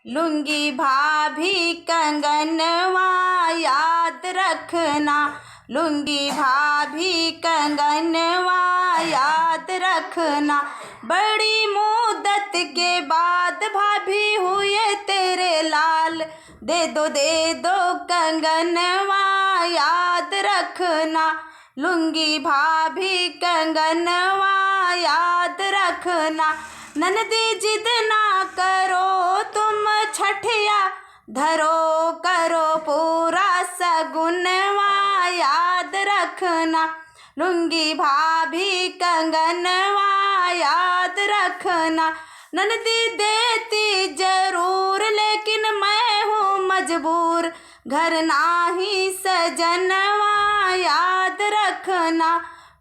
लुंगी भाभी कंगनवा याद रखना, लुंगी भाभी कंगनवा याद रखना। बड़ी मुद्दत के बाद भाभी हुए तेरे लाल, दे दो कंगनवा याद रखना, लुंगी भाभी कंगनवा याद रखना। ननदी जिद ना करो तुम छठिया धरो, करो पूरा सगुनवा याद रखना, लुंगी भाभी कंगनवा याद रखना। ननदी देती जरूर लेकिन मैं हूँ मजबूर, घर नाही सजनवा याद रखना,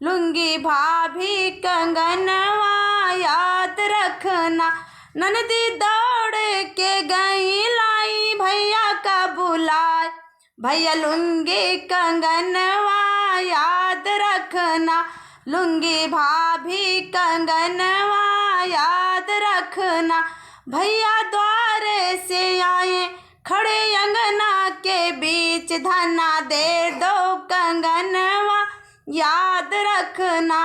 लुंगी भाभी कंगनवा याद रखना। ननदी दौड़ के गई लाई भैया का बुलाए, भैया लुंगी कंगनवा याद रखना, लुंगी भाभी कंगनवा याद रखना। भैया द्वारे से आए खड़े अंगना के बीच, धना दे दो कंगनवा याद रखना,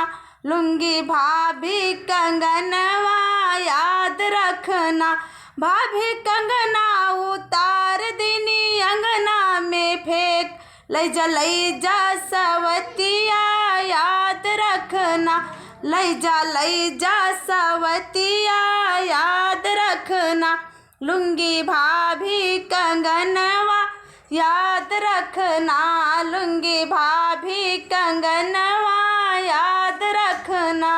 लुंगी भाभी कंगनवा याद रखना। भाभी कंगना उतार दीनी अंगना में फेंक, ले जा सवतिया याद रखना, ले जा सवतिया याद रखना, लुंगी भाभी कंगनवा याद रखना, लुंगी भाभी कंगनवा याद रखना।